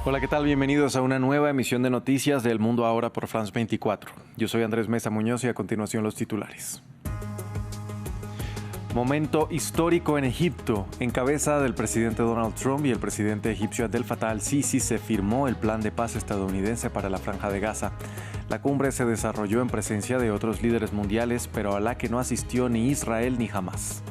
Hola, ¿qué tal? Bienvenidos a una nueva emisión de noticias del Mundo Ahora por France 24. Yo soy Andrés Mesa Muñoz y a continuación los titulares. Momento histórico en Egipto. En cabeza del presidente Donald Trump y el presidente egipcio Abdel Fattah al-Sisi se firmó el plan de paz estadounidense para la Franja de Gaza. La cumbre se desarrolló en presencia de otros líderes mundiales, pero a la que no asistió ni Israel ni Hamás.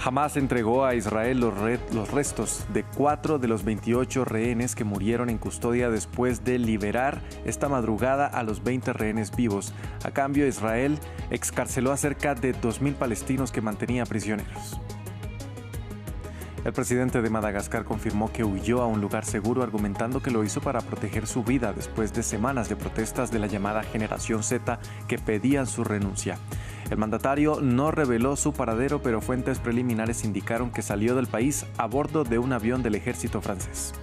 Hamás entregó a Israel los restos de 4 de los 28 rehenes que murieron en custodia después de liberar esta madrugada a los 20 rehenes vivos. A cambio, Israel excarceló a cerca de 2.000 palestinos que mantenía prisioneros. El presidente de Madagascar confirmó que huyó a un lugar seguro, argumentando que lo hizo para proteger su vida después de semanas de protestas de la llamada Generación Z que pedían su renuncia. El mandatario no reveló su paradero, pero fuentes preliminares indicaron que salió del país a bordo de un avión del ejército francés.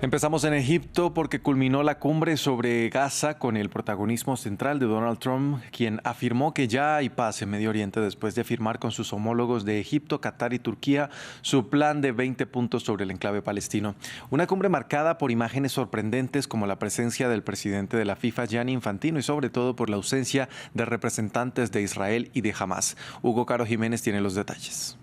Empezamos en Egipto porque culminó la cumbre sobre Gaza con el protagonismo central de Donald Trump, quien afirmó que ya hay paz en Medio Oriente después de firmar con sus homólogos de Egipto, Qatar y Turquía su plan de 20 puntos sobre el enclave palestino. Una cumbre marcada por imágenes sorprendentes como la presencia del presidente de la FIFA, Gianni Infantino, y sobre todo por la ausencia de representantes de Israel y de Hamás. Hugo Caro Jiménez tiene los detalles.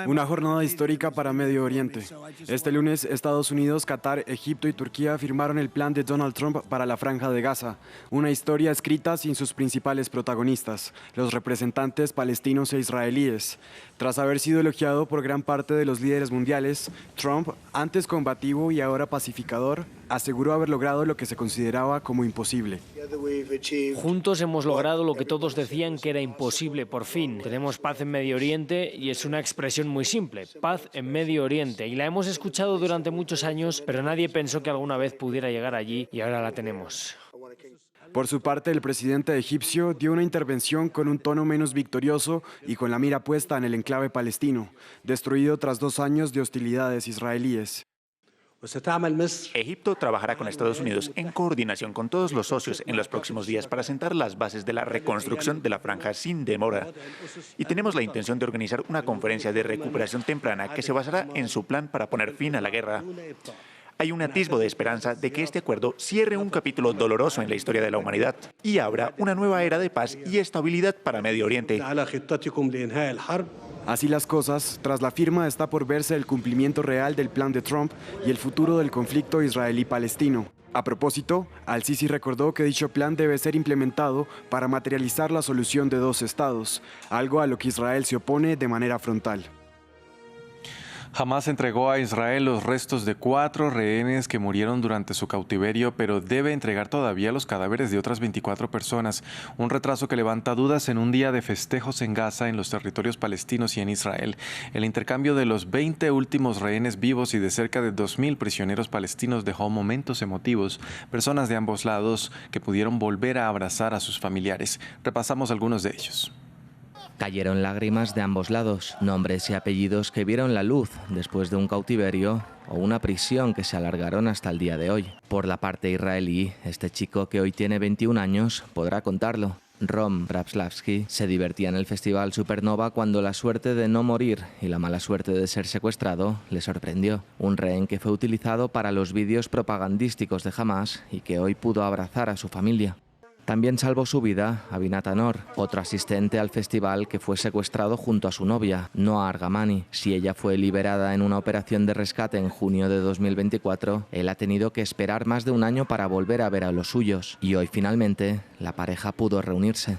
Una jornada histórica para Medio Oriente. Este lunes, Estados Unidos, Qatar, Egipto y Turquía firmaron el plan de Donald Trump para la Franja de Gaza. Una historia escrita sin sus principales protagonistas, los representantes palestinos e israelíes. Tras haber sido elogiado por gran parte de los líderes mundiales, Trump, antes combativo y ahora pacificador, aseguró haber logrado lo que se consideraba como imposible. Juntos hemos logrado lo que todos decían que era imposible, por fin. Tenemos paz en Medio Oriente y es una expresión muy simple, paz en Medio Oriente. Y la hemos escuchado durante muchos años, pero nadie pensó que alguna vez pudiera llegar allí y ahora la tenemos. Por su parte, el presidente egipcio dio una intervención con un tono menos victorioso y con la mira puesta en el enclave palestino, destruido tras 2 años de hostilidades israelíes. Egipto trabajará con Estados Unidos en coordinación con todos los socios en los próximos días para sentar las bases de la reconstrucción de la franja sin demora. Y tenemos la intención de organizar una conferencia de recuperación temprana que se basará en su plan para poner fin a la guerra. Hay un atisbo de esperanza de que este acuerdo cierre un capítulo doloroso en la historia de la humanidad y abra una nueva era de paz y estabilidad para Medio Oriente. Así las cosas, tras la firma está por verse el cumplimiento real del plan de Trump y el futuro del conflicto israelí-palestino. A propósito, al-Sisi recordó que dicho plan debe ser implementado para materializar la solución de 2 estados, algo a lo que Israel se opone de manera frontal. Hamás entregó a Israel los restos de 4 rehenes que murieron durante su cautiverio, pero debe entregar todavía los cadáveres de otras 24 personas. Un retraso que levanta dudas en un día de festejos en Gaza, en los territorios palestinos y en Israel. El intercambio de los 20 últimos rehenes vivos y de cerca de 2.000 prisioneros palestinos dejó momentos emotivos. Personas de ambos lados que pudieron volver a abrazar a sus familiares. Repasamos algunos de ellos. Cayeron lágrimas de ambos lados, nombres y apellidos que vieron la luz después de un cautiverio o una prisión que se alargaron hasta el día de hoy. Por la parte israelí, este chico que hoy tiene 21 años podrá contarlo. Rom Braslavsky se divertía en el festival Supernova cuando la suerte de no morir y la mala suerte de ser secuestrado le sorprendió. Un rehén que fue utilizado para los vídeos propagandísticos de Hamás y que hoy pudo abrazar a su familia. También salvó su vida Abinat Anor, otro asistente al festival que fue secuestrado junto a su novia, Noa Argamani. Si ella fue liberada en una operación de rescate en junio de 2024, él ha tenido que esperar más de un año para volver a ver a los suyos. Y hoy finalmente la pareja pudo reunirse.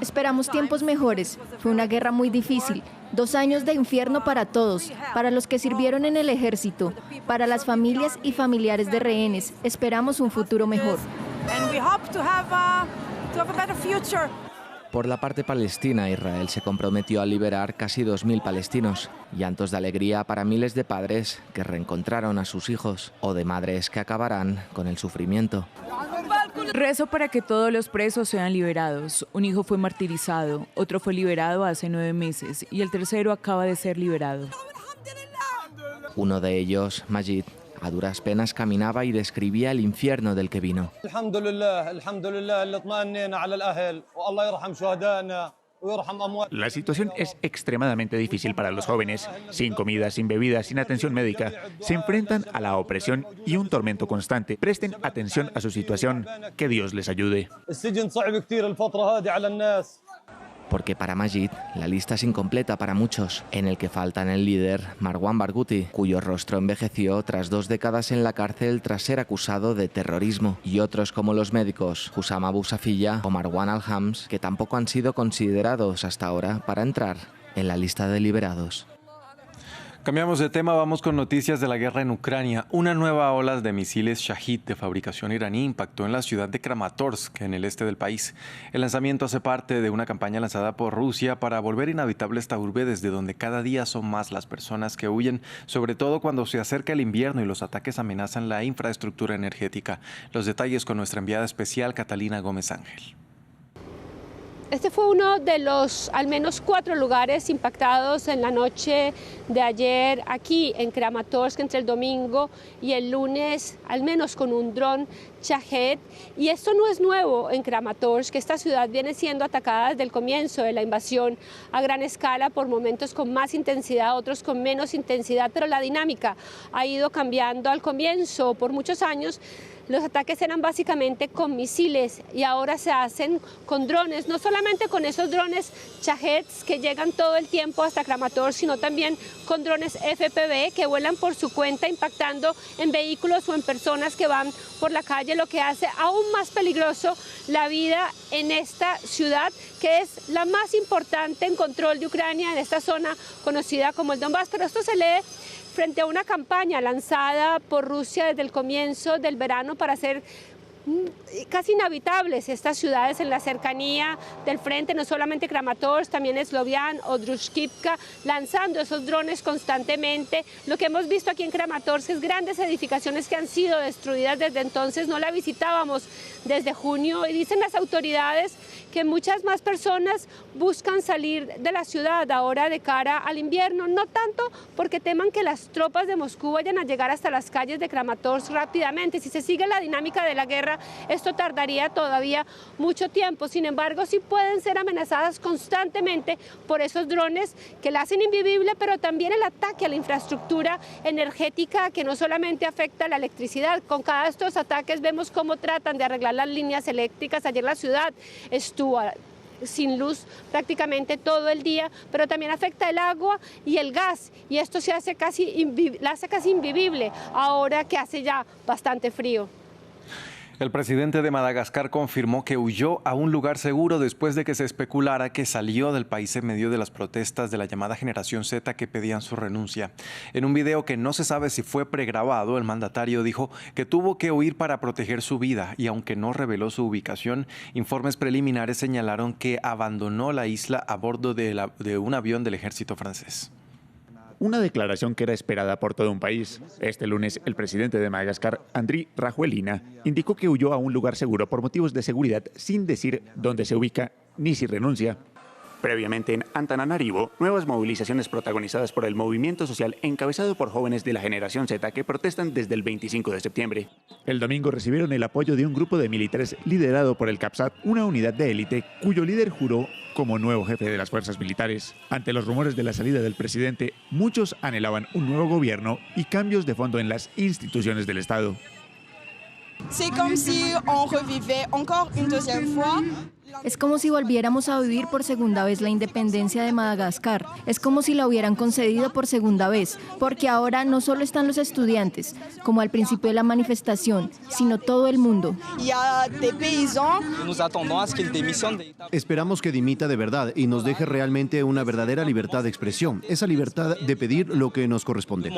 Esperamos tiempos mejores. Fue una guerra muy difícil. 2 años de infierno para todos, para los que sirvieron en el ejército, para las familias y familiares de rehenes. Esperamos un futuro mejor. Por la parte palestina, Israel se comprometió a liberar casi 2.000 palestinos. Llantos de alegría para miles de padres que reencontraron a sus hijos o de madres que acabarán con el sufrimiento. Rezo para que todos los presos sean liberados. Un hijo fue martirizado, otro fue liberado hace 9 meses y el tercero acaba de ser liberado. Uno de ellos, Majid, a duras penas caminaba y describía el infierno del que vino. La situación es extremadamente difícil para los jóvenes. Sin comida, sin bebida, sin atención médica. Se enfrentan a la opresión y un tormento constante. Presten atención a su situación. Que Dios les ayude. Porque para Majid, la lista es incompleta para muchos, en el que faltan el líder, Marwan Barghouti, cuyo rostro envejeció tras 2 décadas en la cárcel tras ser acusado de terrorismo, y otros como los médicos, Hussam Abu Safiyya o Marwan al-Hams, que tampoco han sido considerados hasta ahora para entrar en la lista de liberados. Cambiamos de tema, vamos con noticias de la guerra en Ucrania. Una nueva ola de misiles Shahid de fabricación iraní impactó en la ciudad de Kramatorsk, en el este del país. El lanzamiento hace parte de una campaña lanzada por Rusia para volver inhabitable esta urbe, desde donde cada día son más las personas que huyen, sobre todo cuando se acerca el invierno y los ataques amenazan la infraestructura energética. Los detalles con nuestra enviada especial, Catalina Gómez Ángel. Este fue uno de los al menos 4 lugares impactados en la noche de ayer aquí en Kramatorsk, entre el domingo y el lunes, al menos con un dron Shahed. Y esto no es nuevo en Kramatorsk, que esta ciudad viene siendo atacada desde el comienzo de la invasión a gran escala, por momentos con más intensidad, otros con menos intensidad, pero la dinámica ha ido cambiando. Al comienzo, por muchos años, los ataques eran básicamente con misiles y ahora se hacen con drones, no solamente con esos drones Shaheds que llegan todo el tiempo hasta Kramatorsk, sino también con drones FPV que vuelan por su cuenta impactando en vehículos o en personas que van por la calle, lo que hace aún más peligroso la vida en esta ciudad, que es la más importante en control de Ucrania, en esta zona conocida como el Donbass. Pero esto se lee frente a una campaña lanzada por Rusia desde el comienzo del verano para hacer casi inhabitables estas ciudades en la cercanía del frente, no solamente Kramatorsk, también Sloviansk o Drushkivka, lanzando esos drones constantemente. Lo que hemos visto aquí en Kramatorsk es grandes edificaciones que han sido destruidas desde entonces, no la visitábamos desde junio, y dicen las autoridades que muchas más personas buscan salir de la ciudad ahora de cara al invierno, no tanto porque teman que las tropas de Moscú vayan a llegar hasta las calles de Kramatorsk rápidamente. Si se sigue la dinámica de la guerra, esto tardaría todavía mucho tiempo. Sin embargo, sí pueden ser amenazadas constantemente por esos drones que la hacen invivible, pero también el ataque a la infraestructura energética, que no solamente afecta la electricidad. Con cada de estos ataques vemos cómo tratan de arreglar las líneas eléctricas. Ayer la ciudad estuvo sin luz prácticamente todo el día, pero también afecta el agua y el gas, y esto se hace la hace casi invivible ahora que hace ya bastante frío. El presidente de Madagascar confirmó que huyó a un lugar seguro después de que se especulara que salió del país en medio de las protestas de la llamada Generación Z que pedían su renuncia. En un video que no se sabe si fue pregrabado, el mandatario dijo que tuvo que huir para proteger su vida, y aunque no reveló su ubicación, informes preliminares señalaron que abandonó la isla a bordo de un avión del ejército francés. Una declaración que era esperada por todo un país. Este lunes, el presidente de Madagascar, Andry Rajoelina, indicó que huyó a un lugar seguro por motivos de seguridad, sin decir dónde se ubica ni si renuncia. Previamente, en Antananarivo, nuevas movilizaciones protagonizadas por el movimiento social encabezado por jóvenes de la Generación Z que protestan desde el 25 de septiembre. El domingo recibieron el apoyo de un grupo de militares liderado por el CAPSAT, una unidad de élite cuyo líder juró como nuevo jefe de las fuerzas militares. Ante los rumores de la salida del presidente, muchos anhelaban un nuevo gobierno y cambios de fondo en las instituciones del Estado. Es como si volviéramos a vivir por segunda vez la independencia de Madagascar. Es como si la hubieran concedido por segunda vez, porque ahora no solo están los estudiantes, como al principio de la manifestación, sino todo el mundo. Esperamos que dimita de verdad y nos deje realmente una verdadera libertad de expresión, esa libertad de pedir lo que nos corresponde.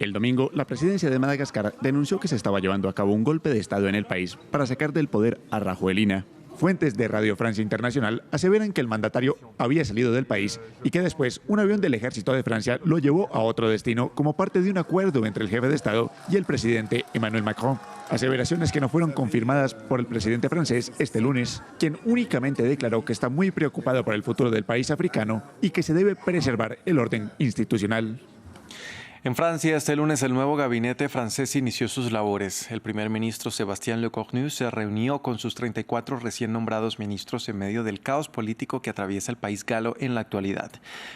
El domingo, la presidencia de Madagascar denunció que se estaba llevando a cabo un golpe de Estado en el país para sacar del poder a Rajoelina. Fuentes de Radio Francia Internacional aseveran que el mandatario había salido del país y que después un avión del ejército de Francia lo llevó a otro destino como parte de un acuerdo entre el jefe de Estado y el presidente Emmanuel Macron. Aseveraciones que no fueron confirmadas por el presidente francés este lunes, quien únicamente declaró que está muy preocupado por el futuro del país africano y que se debe preservar el orden institucional. En Francia, este lunes el nuevo gabinete francés inició sus labores. El primer ministro Sébastien Lecornu se reunió con sus 34 recién nombrados ministros en medio del caos político que atraviesa el país galo en la actualidad.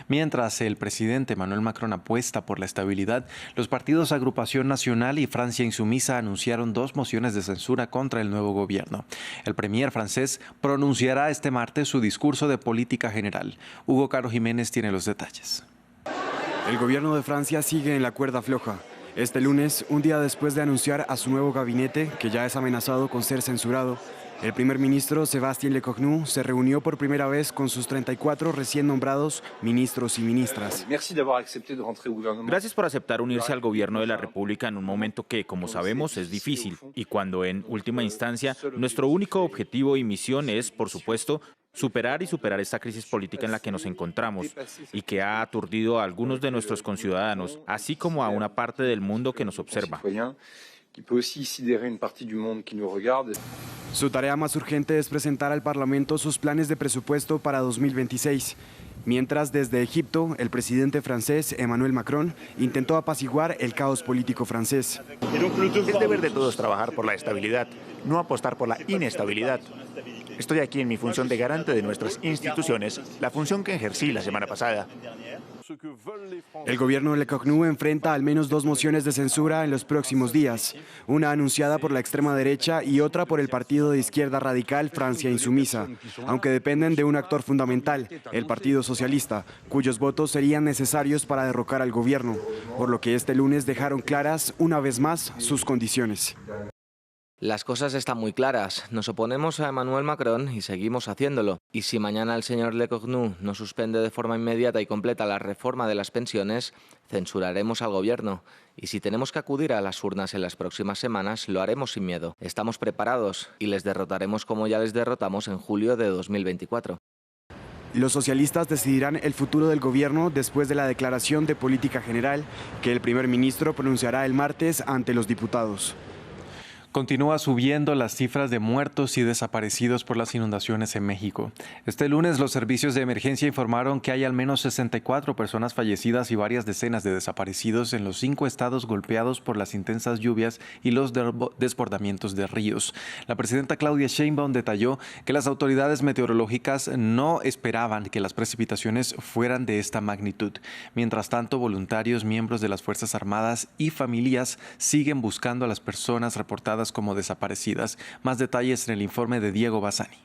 Mientras el presidente Emmanuel Macron apuesta por la estabilidad, los partidos Agrupación Nacional y Francia Insumisa anunciaron 2 mociones de censura contra el nuevo gobierno. El premier francés pronunciará este martes su discurso de política general. Hugo Caro Jiménez tiene los detalles. El gobierno de Francia sigue en la cuerda floja. Este lunes, un día después de anunciar a su nuevo gabinete, que ya es amenazado con ser censurado, el primer ministro Sébastien Lecornu se reunió por primera vez con sus 34 recién nombrados ministros y ministras. Gracias por aceptar unirse al gobierno de la República en un momento que, como sabemos, es difícil y cuando en última instancia nuestro único objetivo y misión es, por supuesto, superar esta crisis política en la que nos encontramos y que ha aturdido a algunos de nuestros conciudadanos, así como a una parte del mundo que nos observa. Su tarea más urgente es presentar al Parlamento sus planes de presupuesto para 2026. Mientras, desde Egipto, el presidente francés Emmanuel Macron intentó apaciguar el caos político francés. Es deber de todos trabajar por la estabilidad, no apostar por la inestabilidad. Estoy aquí en mi función de garante de nuestras instituciones, la función que ejercí la semana pasada. El gobierno de Lecornu enfrenta al menos 2 mociones de censura en los próximos días, una anunciada por la extrema derecha y otra por el partido de izquierda radical Francia Insumisa, aunque dependen de un actor fundamental, el Partido Socialista, cuyos votos serían necesarios para derrocar al gobierno, por lo que este lunes dejaron claras una vez más sus condiciones. Las cosas están muy claras. Nos oponemos a Emmanuel Macron y seguimos haciéndolo. Y si mañana el señor Lecornu no suspende de forma inmediata y completa la reforma de las pensiones, censuraremos al gobierno. Y si tenemos que acudir a las urnas en las próximas semanas, lo haremos sin miedo. Estamos preparados y les derrotaremos como ya les derrotamos en julio de 2024. Los socialistas decidirán el futuro del gobierno después de la declaración de política general que el primer ministro pronunciará el martes ante los diputados. Continúa subiendo las cifras de muertos y desaparecidos por las inundaciones en México. Este lunes los servicios de emergencia informaron que hay al menos 64 personas fallecidas y varias decenas de desaparecidos en los 5 estados golpeados por las intensas lluvias y los desbordamientos de ríos. La presidenta Claudia Sheinbaum detalló que las autoridades meteorológicas no esperaban que las precipitaciones fueran de esta magnitud. Mientras tanto, voluntarios, miembros de las Fuerzas Armadas y familias siguen buscando a las personas reportadas como desaparecidas. Más detalles en el informe de Diego Bassani.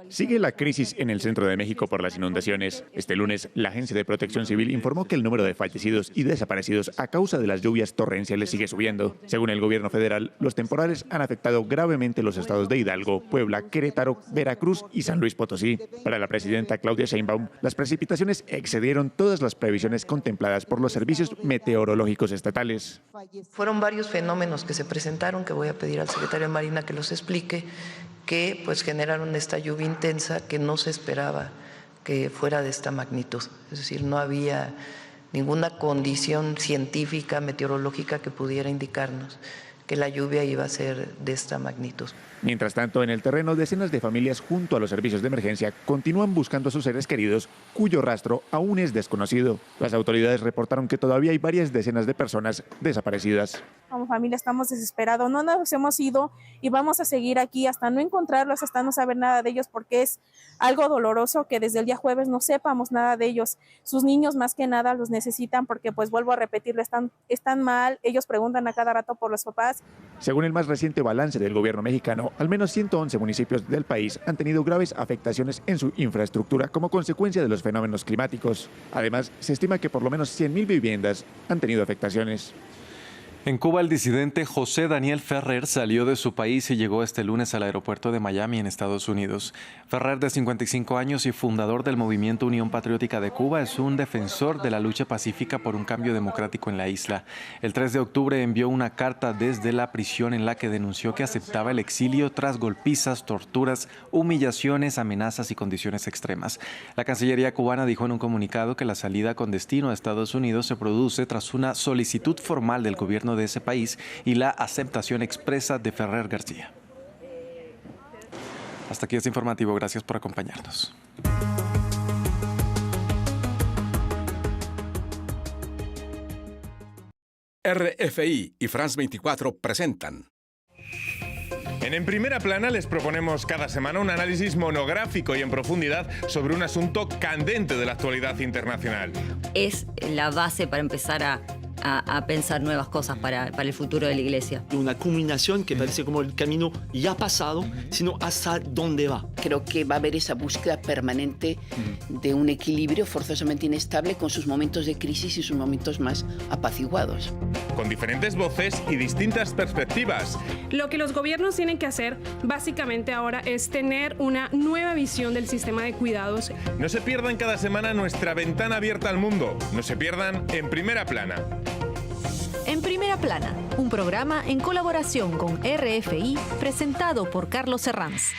Sigue la crisis en el centro de México por las inundaciones. Este lunes, la Agencia de Protección Civil informó que el número de fallecidos y desaparecidos a causa de las lluvias torrenciales sigue subiendo. Según el gobierno federal, los temporales han afectado gravemente los estados de Hidalgo, Puebla, Querétaro, Veracruz y San Luis Potosí. Para la presidenta Claudia Sheinbaum, las precipitaciones excedieron todas las previsiones contempladas por los servicios meteorológicos estatales. Fueron varios fenómenos que se presentaron, que voy a pedir al secretario de Marina que los explique, que pues generaron esta lluvia intensa que no se esperaba que fuera de esta magnitud. Es decir, no había ninguna condición científica, meteorológica que pudiera indicarnos que la lluvia iba a ser de esta magnitud. Mientras tanto, en el terreno, decenas de familias junto a los servicios de emergencia continúan buscando a sus seres queridos, cuyo rastro aún es desconocido. Las autoridades reportaron que todavía hay varias decenas de personas desaparecidas. Como familia estamos desesperados, no nos hemos ido y vamos a seguir aquí hasta no encontrarlos, hasta no saber nada de ellos, porque es algo doloroso que desde el día jueves no sepamos nada de ellos. Sus niños más que nada los necesitan porque, pues vuelvo a repetirlo, están mal, ellos preguntan a cada rato por los papás. Según el más reciente balance del gobierno mexicano, al menos 111 municipios del país han tenido graves afectaciones en su infraestructura como consecuencia de los fenómenos climáticos. Además, se estima que por lo menos 100.000 viviendas han tenido afectaciones. En Cuba, el disidente José Daniel Ferrer salió de su país y llegó este lunes al aeropuerto de Miami, en Estados Unidos. Ferrer, de 55 años y fundador del movimiento Unión Patriótica de Cuba, es un defensor de la lucha pacífica por un cambio democrático en la isla. El 3 de octubre envió una carta desde la prisión en la que denunció que aceptaba el exilio tras golpizas, torturas, humillaciones, amenazas y condiciones extremas. La Cancillería cubana dijo en un comunicado que la salida con destino a Estados Unidos se produce tras una solicitud formal del gobierno de ese país y la aceptación expresa de Ferrer García. Hasta aquí este informativo. Gracias por acompañarnos. RFI y France 24 presentan. En Primera Plana les proponemos cada semana un análisis monográfico y en profundidad sobre un asunto candente de la actualidad internacional. Es la base para empezar a pensar nuevas cosas para el futuro de la Iglesia. Una culminación que parece como el camino ya pasado, sino hasta dónde va. Creo que va a haber esa búsqueda permanente de un equilibrio forzosamente inestable con sus momentos de crisis y sus momentos más apaciguados. Con diferentes voces y distintas perspectivas. Lo que los gobiernos tienen que hacer básicamente ahora es tener una nueva visión del sistema de cuidados. No se pierdan cada semana nuestra ventana abierta al mundo. No se pierdan En Primera Plana. En Primera Plana, un programa en colaboración con RFI presentado por Carlos Herranz.